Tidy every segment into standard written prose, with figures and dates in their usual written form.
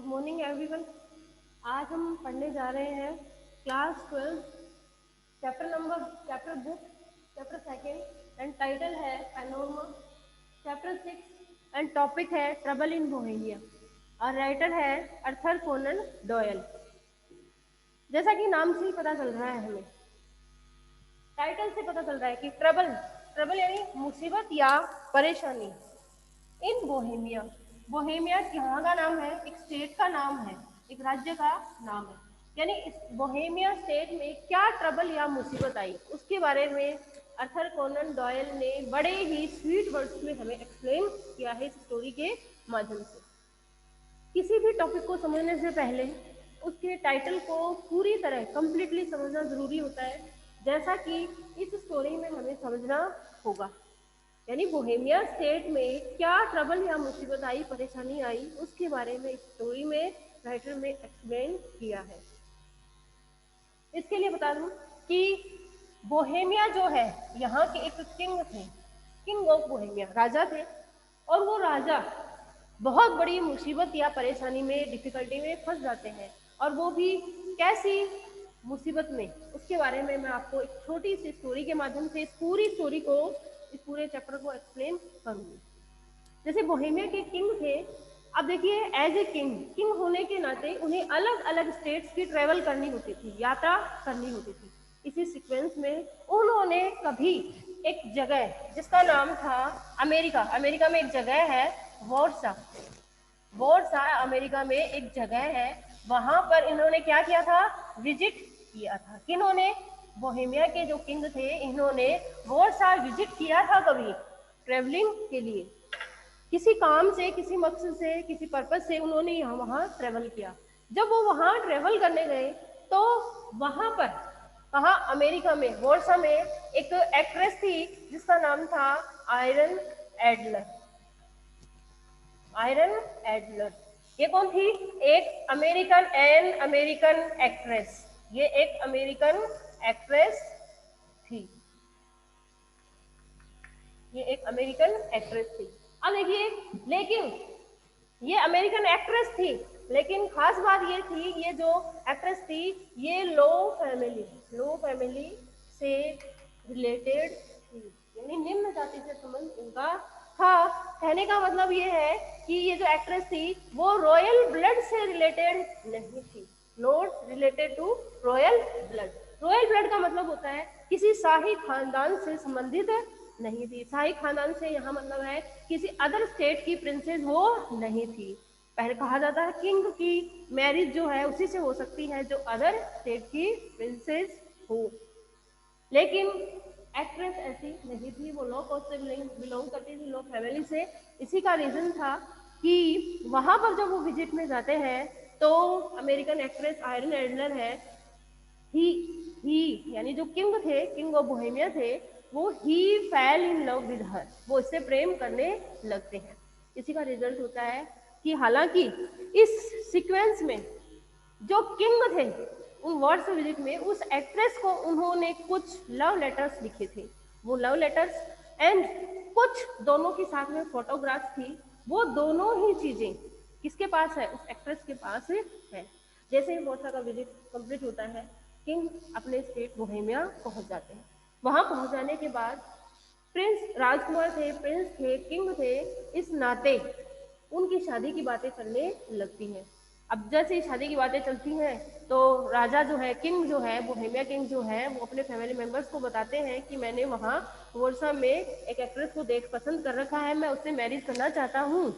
Good morning everyone. आज हम पढ़ने जा रहे हैं class 12 chapter book chapter second and title है पैनोरमा। चैप्टर 6 एंड टॉपिक है ट्रबल इन बोहेमिया और राइटर है अर्थर कोनन डॉयल। जैसा कि नाम से ही पता चल रहा है, हमें टाइटल से पता चल रहा है कि ट्रबल ट्रबल यानी मुसीबत या परेशानी इन बोहेमिया। बोहेमिया यहाँ का नाम है, एक स्टेट का नाम है, एक राज्य का नाम है। यानी इस बोहेमिया स्टेट में क्या ट्रबल या मुसीबत आई, उसके बारे में अर्थर कोनन डॉयल ने बड़े ही स्वीट वर्ड्स में हमें एक्सप्लेन किया है इस स्टोरी के माध्यम से। किसी भी टॉपिक को समझने से पहले उसके टाइटल को पूरी तरह कंप्लीटली समझना जरूरी होता है, जैसा कि इस स्टोरी में हमें समझना होगा। यानी बोहेमिया स्टेट में क्या ट्रबल या मुसीबत आई, परेशानी आई, उसके बारे में स्टोरी में राइटर ने एक्सप्लेन किया है। इसके लिए बता दूं कि बोहेमिया जो है, यहाँ के एक किंग थे, किंग ऑफ बोहेमिया, राजा थे, और वो राजा बहुत बड़ी मुसीबत या परेशानी में, डिफिकल्टी में फंस जाते हैं। और वो भी कैसी मुसीबत में, उसके बारे में मैं आपको एक छोटी सी स्टोरी के माध्यम से इस पूरी स्टोरी को, इस पूरे चैप्टर को एक्सप्लेन करूंगी। जैसे बोहेमिया के किंग थे, अब देखिए एज ए किंग होने के नाते उन्हें अलग अलग स्टेट्स की ट्रेवल करनी होती थी, यात्रा करनी होती थी। इसी सीक्वेंस में उन्होंने कभी एक जगह जिसका नाम था अमेरिका, अमेरिका में एक जगह है वॉर्सा, वॉर्सा अमेरिका में एक जगह है, वहां पर इन्होंने क्या किया था, विजिट किया था। किन्होंने, बोहेमिया के जो किंग थे, इन्होंने वॉर्सा विजिट किया था कभी ट्रेवलिंग के लिए, किसी काम से, किसी मकसद से, किसी पर्पज से उन्होंने यहाँ वहाँ ट्रेवल किया। जब वो वहाँ ट्रेवल करने गए तो वहाँ पर, कहा अमेरिका में, वॉर्सा में एक एक्ट्रेस थी जिसका नाम था आयरन एडलर। आयरन एडलर ये कौन थी, एक अमेरिकन एक्ट्रेस, ये एक अमेरिकन एक्ट्रेस थी, ये एक अमेरिकन एक्ट्रेस थी। अब देखिए, लेकिन ये अमेरिकन एक्ट्रेस थी, लेकिन खास बात ये थी, ये जो एक्ट्रेस थी ये लो फैमिली से रिलेटेड थी, यानी निम्न जाति से संबंध इनका था। कहने का मतलब ये है कि ये जो एक्ट्रेस थी वो रॉयल ब्लड से रिलेटेड नहीं थी, not related to royal blood. Royal blood का मतलब होता है किसी शाही खानदान से संबंधित नहीं थी। शाही खानदान से यहाँ मतलब है किसी अदर स्टेट की प्रिंसेस वो नहीं थी। पहले कहा जाता है किंग की मैरिज जो है उसी से हो सकती है जो अदर स्टेट की प्रिंसेस हो, लेकिन एक्ट्रेस ऐसी नहीं थी, वो लो कास्ट से बिलोंग करती थी, लो फैमिली से। इसी का रीजन था कि वहां पर जब वो विजिट में जाते हैं तो अमेरिकन एक्ट्रेस आयरन एडलर है, ही यानी जो किंग थे, किंग ऑफ बोहेमिया थे, वो ही फैल इन लव विद हर, वो इससे प्रेम करने लगते हैं। इसी का रिजल्ट होता है कि हालांकि इस सीक्वेंस में जो किंग थे उन वर्ड्स विजिट में, उस एक्ट्रेस को उन्होंने कुछ लव लेटर्स लिखे थे, वो लव लेटर्स एंड कुछ दोनों के साथ में फोटोग्राफ्स थी। वो दोनों ही चीजें किसके पास है, उस एक्ट्रेस के पास है। जैसे ही वॉर्सा का विजिट कंप्लीट होता है, किंग अपने स्टेट बोहेमिया पहुंच जाते हैं। वहां पहुंच जाने के बाद प्रिंस, राजकुमार थे, प्रिंस थे, किंग थे, इस नाते उनकी शादी की बातें चलने लगती हैं। अब जैसे ही शादी की बातें चलती हैं तो राजा जो है, किंग जो है, बोहेमिया किंग जो है, वो अपने फैमिली मेंबर्स को बताते हैं कि मैंने वहाँ वॉर्सा में एक एक्ट्रेस को देख पसंद कर रखा है, मैं उससे मैरिज करना चाहता हूँ।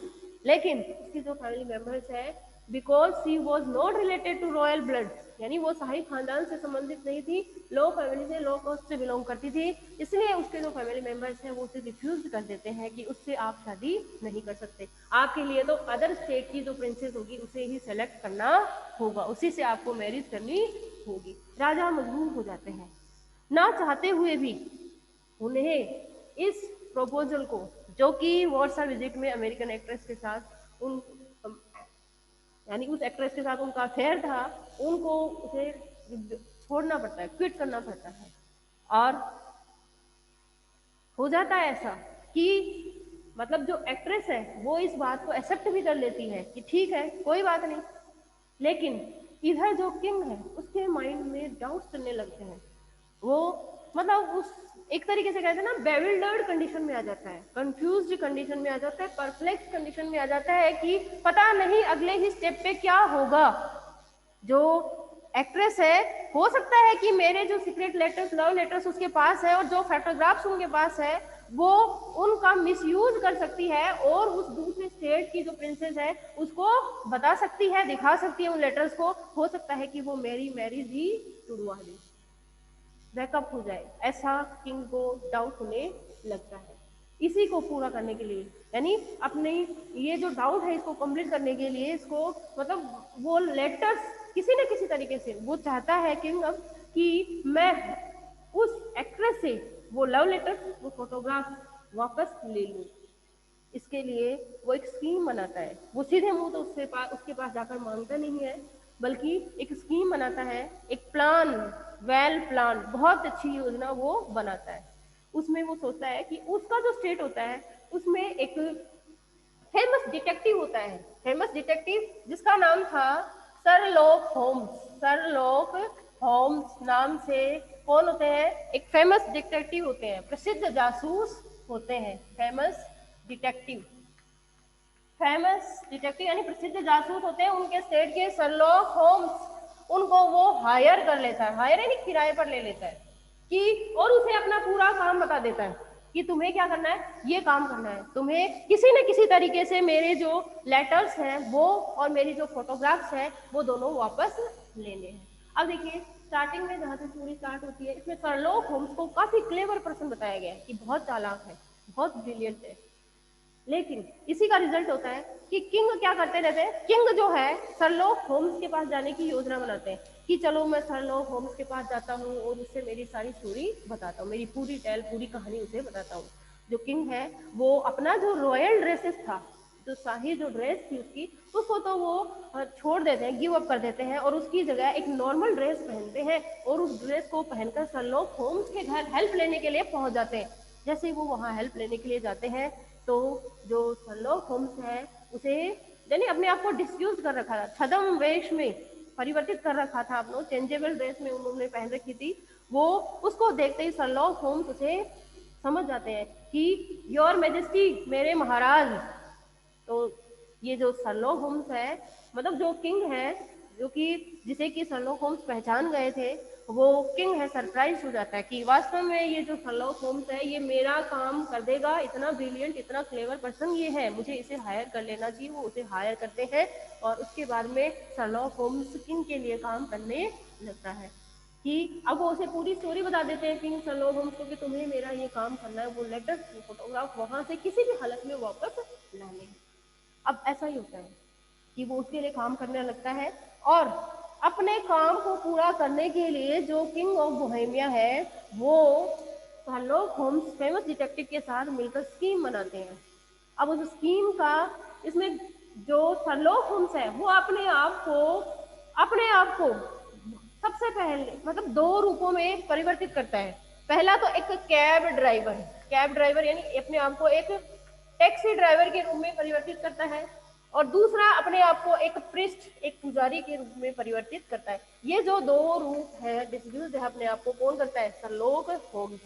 लेकिन उसकी जो फैमिली मेंबर्स है, because she was not related to royal blood, यानी वो शाही खानदान से संबंधित नहीं थी, लो फैमिली से, लो कास्ट से बिलोंग करती थी, इसलिए उसके जो फैमिली मेंबर्स हैं वो उसे रिफ्यूज कर देते हैं कि उससे आप शादी नहीं कर सकते, आपके लिए तो अदर स्टेट की जो प्रिंसेस होगी उसे ही सेलेक्ट करना होगा, उसी से आपको मैरिज करनी होगी। राजा मजबूर हो जाते हैं, ना चाहते हुए भी उन्हें इस प्रपोजल को, जो कि वॉर्सा विजिट में अमेरिकन एक्ट्रेस के साथ उन, यानी उस एक्ट्रेस के साथ उनका अफेयर था, उनको उसे छोड़ना पड़ता है, क्विट करना पड़ता है। और हो जाता है ऐसा कि मतलब जो एक्ट्रेस है वो इस बात को एक्सेप्ट भी कर लेती है कि ठीक है, कोई बात नहीं, लेकिन इधर जो किंग है उसके माइंड में डाउट्स चलने लगते हैं। वो मतलब उस एक तरीके से कहते हैं ना, बेविल्डर्ड कंडीशन में आ जाता है, कंफ्यूज्ड कंडीशन में आ जाता है, परप्लेक्स कंडीशन में आ जाता है कि पता नहीं अगले ही स्टेप पे क्या होगा। जो एक्ट्रेस है, हो सकता है कि मेरे जो सीक्रेट लेटर्स, लव लेटर्स उसके पास है और जो फोटोग्राफ्स उनके पास है वो उनका मिसयूज कर सकती है और उस दूसरे स्टेट की जो प्रिंसेस है उसको बता सकती है, दिखा सकती है उन लेटर्स को। हो सकता है कि वो मेरी मैरिज ही तुड़वा दे, बैकअप हो जाए, ऐसा किंग को डाउट होने लगता है। इसी को पूरा करने के लिए, यानी अपने ये जो डाउट है इसको कंप्लीट करने के लिए, इसको मतलब वो लेटर्स किसी न किसी तरीके से वो चाहता है किंग अब कि मैं उस एक्ट्रेस से वो लव लेटर्स, वो फोटोग्राफ वापस ले लूं। इसके लिए वो एक स्कीम बनाता है। वो सीधे मुंह तो उसके पास जाकर मांगता नहीं है, बल्कि एक स्कीम बनाता है, एक प्लान, वेल प्लान, बहुत अच्छी योजना वो बनाता है। उसमें वो सोचता है कि उसका जो स्टेट होता है उसमें एक फेमस डिटेक्टिव होता है, फेमस डिटेक्टिव जिसका नाम था सरलॉक होम्स। सरलॉक होम्स नाम से कौन होते हैं? एक फेमस डिटेक्टिव होते हैं, प्रसिद्ध जासूस होते हैं, फेमस डिटेक्टिव। फेमस डिटेक्टिव यानी प्रसिद्ध जासूस होते हैं उनके स्टेट के सरलॉक होम्स। उनको वो हायर कर लेता है, हायर यानी किराए पर ले लेता है कि, और उसे अपना पूरा काम बता देता है कि तुम्हें क्या करना है, ये काम करना है, तुम्हें किसी न किसी तरीके से मेरे जो लेटर्स हैं वो और मेरी जो फोटोग्राफ्स हैं वो दोनों वापस लेने हैं। अब देखिए स्टार्टिंग में जहाँ से स्टोरी स्टार्ट होती है, इसमें सरलॉक होम्स को काफी क्लेवर पर्सन बताया गया है कि बहुत चालाक है, बहुत ब्रिलियंट है। लेकिन इसी का रिजल्ट होता है कि किंग क्या करते रहते हैं, किंग जो है सरलॉक होम्स के पास जाने की योजना बनाते हैं कि चलो मैं सरलॉक होम्स के पास जाता हूँ और उससे मेरी सारी स्टोरी बताता हूँ, मेरी पूरी पूरी कहानी उसे बताता हूँ। जो किंग है वो अपना जो रॉयल ड्रेसेस था, जो शाही जो ड्रेस थी उसकी, उसको तो वो छोड़ देते हैं, गिव अप कर देते हैं और उसकी जगह एक नॉर्मल ड्रेस पहनते हैं और उस ड्रेस को पहनकर सरलॉक होम्स के घर हेल्प लेने के लिए पहुंच जाते हैं। जैसे ही वो वहाँ हेल्प लेने के लिए जाते हैं तो जो सरलॉक होम्स है उसे, यानी अपने आप को डिस्यूज कर रखा था, छद्म वेश में परिवर्तित कर रखा था, अपनो चेंजेबल ड्रेस में उन्होंने पहन रखी थी। वो उसको देखते ही सरलॉक होम्स उसे समझ जाते हैं कि योर मेजेस्टी, मेरे महाराज। तो ये जो सरलॉक होम्स है, मतलब जो किंग है, जो कि जिसे कि सरलॉक होम्स पहचान गए थे, वो किंग है सरप्राइज हो जाता है कि वास्तव में ये जो सरलॉक होम्स है ये मेरा काम कर देगा, इतना ब्रिलियंट, इतना क्लेवर पर्सन ये है, मुझे इसे हायर कर लेना चाहिए। वो उसे हायर करते हैं और उसके बाद में सरलॉक होम्स किंग के लिए काम करने लगता है कि अब वो उसे पूरी स्टोरी बता देते हैं किंग सरलॉक होम्स को कि तुम्हें मेरा ये काम करना है, वो लेटर फोटोग्राफ वहां से किसी भी हालत में वापस लाने हैं। अब ऐसा ही होता है कि वो उसके लिए काम करने लगता है और अपने काम को पूरा करने के लिए जो किंग ऑफ बोहेमिया है वो शर्लॉक होम्स फेमस डिटेक्टिव के साथ मिलकर स्कीम बनाते हैं। अब उस स्कीम का, इसमें जो शर्लॉक होम्स है वो अपने आप को सबसे पहले मतलब दो रूपों में परिवर्तित करता है। पहला तो एक कैब ड्राइवर, कैब ड्राइवर यानी अपने आप को एक टैक्सी ड्राइवर के रूप में परिवर्तित करता है और दूसरा अपने आप को एक प्रिस्ट, एक पुजारी के रूप में परिवर्तित करता है। ये जो दो रूप है डिस्यूज है अपने आप को कौन करता है? Sherlock Holmes.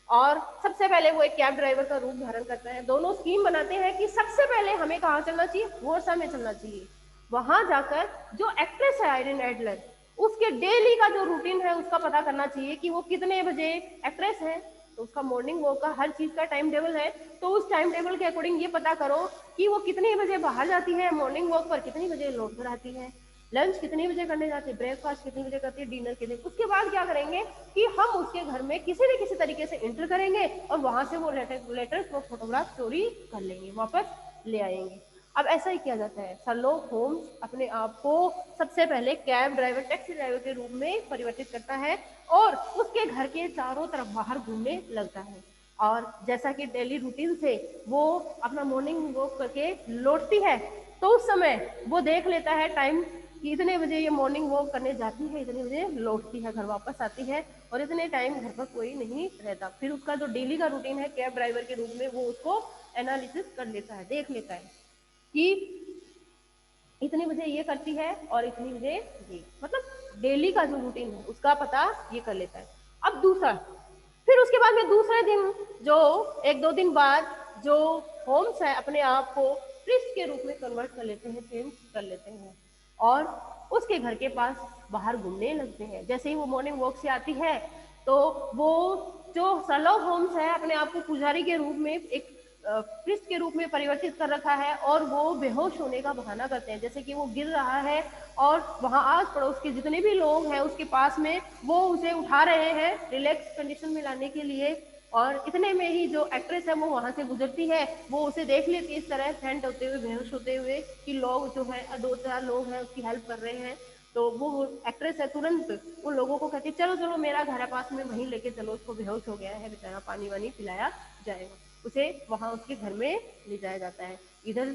और सबसे पहले वो एक कैब ड्राइवर का रूप धारण करता है। दोनों स्कीम बनाते हैं कि सबसे पहले हमें कहाँ चलना चाहिए? वॉर्सा में चलना चाहिए। वहां जाकर जो एक्ट्रेस है आयरन एडलर, उसके डेली का जो रूटीन है उसका पता करना चाहिए कि वो कितने बजे, एक्ट्रेस है तो उसका मॉर्निंग वॉक का हर चीज का टाइम टेबल है, तो उस टाइम टेबल के अकॉर्डिंग ये पता करो कि वो कितने बजे बाहर जाती है मॉर्निंग वॉक पर, कितनी बजे लौट कर आती है, लंच कितने बजे करने जाती है, ब्रेकफास्ट कितने बजे करती है, डिनर कितने। उसके बाद क्या करेंगे कि हम उसके घर में किसी न किसी तरीके से एंटर करेंगे और वहां से वो लेटर फोटोग्राफ चोरी कर लेंगे, वापस ले आएंगे। अब ऐसा ही किया जाता है। शर्लॉक होम्स अपने आप को सबसे पहले कैब ड्राइवर, टैक्सी ड्राइवर के रूप में परिवर्तित करता है और उसके घर के चारों तरफ बाहर घूमने लगता है। और जैसा कि डेली रूटीन से वो अपना मॉर्निंग वॉक करके लौटती है, तो उस समय वो देख लेता है टाइम कि इतने बजे ये मॉर्निंग वॉक करने जाती है, इतने बजे लौटती है, घर वापस आती है और इतने टाइम घर पर कोई नहीं रहता। फिर उसका जो डेली का रूटीन है कैब ड्राइवर के रूप में, वो उसको एनालिसिस कर लेता है, देख लेता है कि इतनी बजे ये करती है और इतनी बजे ये, मतलब डेली का जो रूटीन है उसका पता ये कर लेता है। अब दूसरा, फिर उसके बाद में दूसरे दिन, जो एक दो दिन बाद, जो होम्स है अपने आप को प्रिस्ट के रूप में कन्वर्ट कर लेते हैं, चेंज कर लेते हैं और उसके घर के पास बाहर घूमने लगते हैं। जैसे ही वो मॉर्निंग वॉक से आती है तो वो जो शर्लॉक होम्स है अपने आप को पुजारी के रूप में, एक प्रिस्ट के रूप में परिवर्तित कर रखा है और वो बेहोश होने का बहाना करते हैं। जैसे कि वो गिर रहा है और वहां आस पड़ोस के जितने भी लोग हैं उसके पास में वो उसे उठा रहे हैं रिलैक्स कंडीशन में लाने के लिए, और इतने में ही जो एक्ट्रेस है वो वहां से गुजरती है, वो उसे देख लेती है इस तरह फेंट होते हुए, बेहोश होते हुए कि लोग जो है, दो चार लोग हैं उसकी हेल्प कर रहे हैं। तो वो एक्ट्रेस है तुरंत उन लोगों को कहती है चलो चलो मेरा घर है पास में, वहीं लेके चलो, उसको बेहोश हो गया है बेचारा, पानी वानी पिलाया जाएगा। उसे वहां उसके घर में ले जाया जाता है। इधर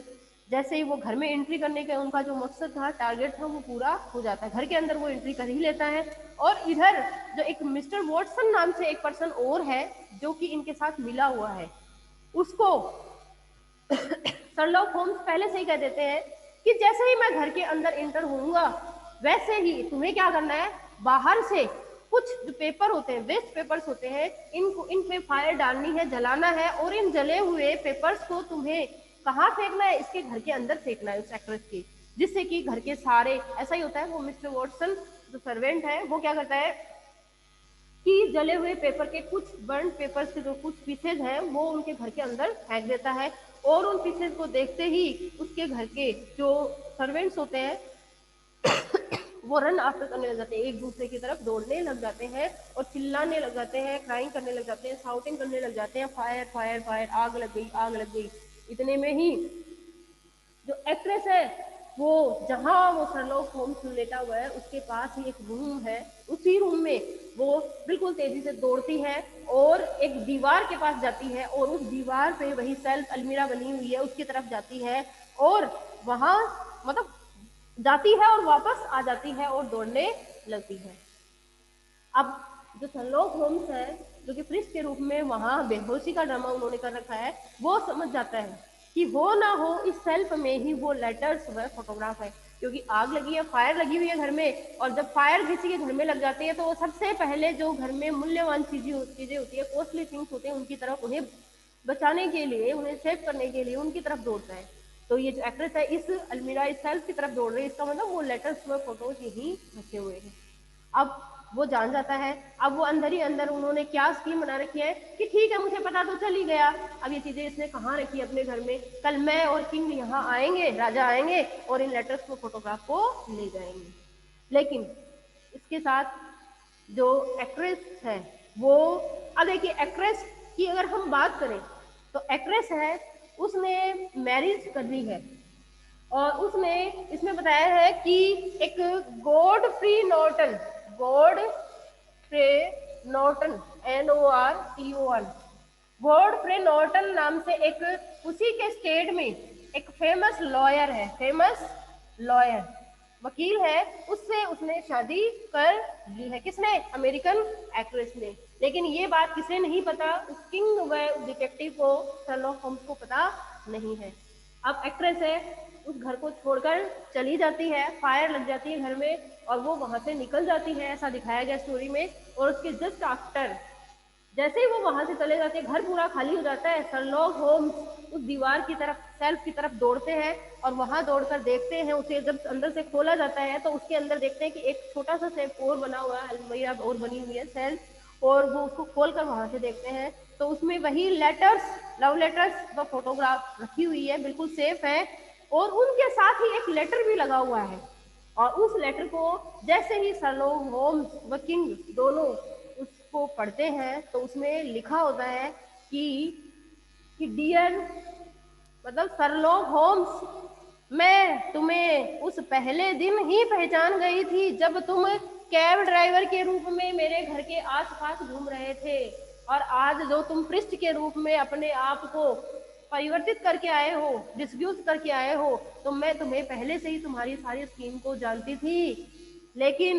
जैसे ही वो घर में एंट्री करने का उनका जो मकसद था, टारगेट था, वो पूरा हो जाता है, घर के अंदर वो एंट्री कर ही लेता है। और इधर जो एक मिस्टर वॉटसन नाम से एक पर्सन और है जो कि इनके साथ मिला हुआ है, उसको शर्लॉक होम्स पहले से ही कह देते हैं कि जैसे ही मैं घर के अंदर एंटर होऊंगा वैसे ही तुम्हें क्या करना है, बाहर से कुछ जो पेपर होते हैं, वेस्ट पेपर्स होते हैं, इनको इन पे फायर डालनी है, जलाना है, और इन जले हुए पेपर्स को तुम्हें कहाँ फेंकना है, इसके घर के अंदर फेंकना है उस एक्ट्रेस के, जिससे कि घर के सारे, ऐसा ही होता है, वो मिस्टर वॉटसन जो सर्वेंट है वो क्या करता है कि जले हुए पेपर के कुछ बर्न पेपर्स के जो कुछ पीसेज हैं वो उनके घर के अंदर फेंक देता है, और उन पीसेज को देखते ही उसके घर के जो सर्वेंट्स होते हैं वो रन आफ्टर करने लग जाते हैं, एक दूसरे की तरफ दौड़ने लग जाते हैं और चिल्लाने लग जाते हैं, क्राइंग करने लग जाते हैं, शाउटिंग करने लग जाते हैं, फायर फायर फायर, आग लग गई, आग लग गई। इतने में ही जो एक्ट्रेस है वो, जहां वो शर्लॉक होम्स लेटा हुआ है उसके पास ही एक रूम है, उसी रूम में वो बिल्कुल तेजी से दौड़ती है और एक दीवार के पास जाती है, और उस दीवार पे वही सेल्फ अलमीरा बनी हुई है उसकी तरफ जाती है, और वहां मतलब जाती है और वापस आ जाती है और दौड़ने लगती है। अब जो शर्लॉक होम्स है जो कि प्रिस्ट के रूप में वहां बेहोशी का ड्रामा उन्होंने कर रखा है, वो समझ जाता है कि हो ना हो इस सेल्फ में ही वो लेटर्स व फोटोग्राफ है, क्योंकि आग लगी है, फायर लगी हुई है घर में, और जब फायर किसी के घर में लग जाती है तो वो सबसे पहले जो घर में मूल्यवान चीजें होती है, कॉस्टली थिंग्स होते हैं, उनकी तरफ, उन्हें बचाने के लिए, उन्हें सेव करने के लिए उनकी तरफ दौड़ता है। तो ये जो एक्ट्रेस है इस अलमीरा, इस सेल्फ की तरफ दौड़ रही है, इसका मतलब वो लेटर्स व फोटोज यही रखे हुए हैं। अब वो जान जाता है, अब वो अंदर ही अंदर उन्होंने क्या स्कीम बना रखी है कि ठीक है मुझे पता तो चल ही गया, अब ये चीजें इसने कहाँ रखी अपने घर में, कल मैं और किंग यहाँ आएंगे, राजा आएंगे और इन लेटर्स को, फोटोग्राफ को ले जाएंगे। लेकिन इसके साथ जो एक्ट्रेस है वो, अब देखिए एक्ट्रेस की अगर हम बात करें तो एक्ट्रेस है उसने मैरिज कर ली है, और उसने इसमें बताया है कि एक Godfrey Norton, Godfrey Norton, NORTON, Godfrey Norton नाम से एक उसी के स्टेट में एक फेमस लॉयर है, फेमस लॉयर वकील है, उससे उसने शादी कर ली है। किसने? अमेरिकन एक्ट्रेस ने। लेकिन ये बात किसे नहीं पता, उस किंग व डिटेक्टिव को, शर्लॉक होम्स को पता नहीं है। अब एक्ट्रेस है उस घर को छोड़कर चली जाती है, फायर लग जाती है घर में और वो वहां से निकल जाती है, ऐसा दिखाया गया स्टोरी में। और उसके जस्ट आफ्टर जैसे ही वो वहां से चले जाते हैं, घर पूरा खाली हो जाता है, शर्लॉक होम्स उस दीवार की तरफ, सेल्फ की तरफ दौड़ते हैं और वहां दौड़कर देखते हैं, उसे जब अंदर से खोला जाता है तो उसके अंदर देखते हैं कि एक छोटा सा सेफ और बना हुआ है, अलमीरा और बनी हुई है सेल्फ, और वो उसको खोलकर वहां से देखते हैं तो उसमें वही लेटर्स, लव लेटर्स व फोटोग्राफ रखी हुई है, बिल्कुल सेफ है, और उनके साथ ही एक लेटर भी लगा हुआ है। और उस लेटर को जैसे ही शर्लॉक होम्स व किंग दोनों उसको पढ़ते हैं तो उसमें लिखा होता है कि डियर, मतलब शर्लॉक होम्स, मैं तुम्हें उस पहले दिन ही पहचान गई थी जब तुम कैब ड्राइवर के रूप में मेरे घर के आसपास घूम रहे थे, और आज जो तुम पृष्ठ के रूप में अपने आप को परिवर्तित करके आए हो, डिस्फ्यूज करके आए हो, तो मैं तुम्हें पहले से ही तुम्हारी सारी स्कीम को जानती थी, लेकिन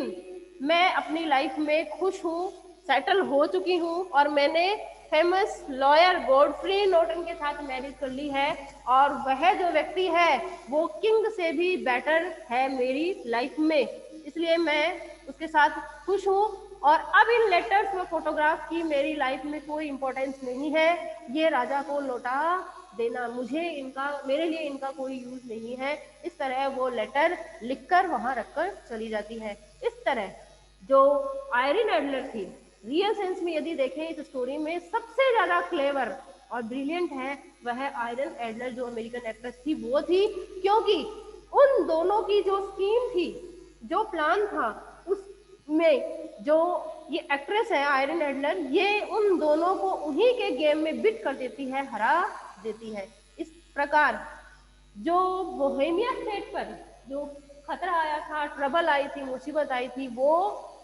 मैं अपनी लाइफ में खुश हूँ, सेटल हो चुकी हूँ, और मैंने फेमस लॉयर गॉडफ्री नॉर्टन के साथ मैरिज कर ली है, और वह जो व्यक्ति है वो किंग से भी बेटर है मेरी लाइफ में, इसलिए मैं उसके साथ खुश हूँ। और अब इन लेटर्स में फोटोग्राफ की मेरी लाइफ में कोई इंपॉर्टेंस नहीं है, ये राजा को लौटा देना, मुझे इनका, मेरे लिए इनका कोई यूज नहीं है। इस तरह वो लेटर लिखकर वहां रखकर चली जाती है। इस तरह जो आयरिन एडलर थी, रियल सेंस में यदि देखें इस स्टोरी में सबसे ज्यादा क्लेवर और ब्रिलियंट है वह आयरन एडलर जो अमेरिकन एक्ट्रेस थी वो थी, क्योंकि उन दोनों की जो स्कीम थी, जो प्लान था, उसमें जो ये एक्ट्रेस है आयरन एडलर, ये उन दोनों को उन्हीं के गेम में बिट कर देती है, हरा देती है। इस प्रकार जो बोहेमिया स्टेट पर जो खतरा आया था, ट्रबल आई थी, मुसीबत आई थी, वो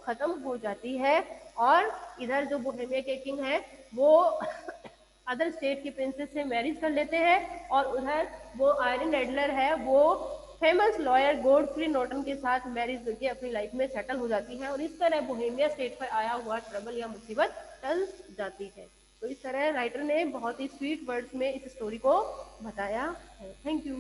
खत्म हो जाती है। और इधर जो बोहेमिया के किंग है वो अदर स्टेट की प्रिंसेस से मैरिज कर लेते हैं, और उधर वो आयरन एडलर है वो फेमस लॉयर गॉडफ्री नॉर्टन के साथ मैरिज करके अपनी लाइफ में सेटल हो जाती है, और इस तरह बोहेमिया स्टेट पर आया हुआ ट्रबल या मुसीबत टल जाती है। तो इस तरह राइटर ने बहुत ही स्वीट वर्ड्स में इस स्टोरी को बताया है। Thank you.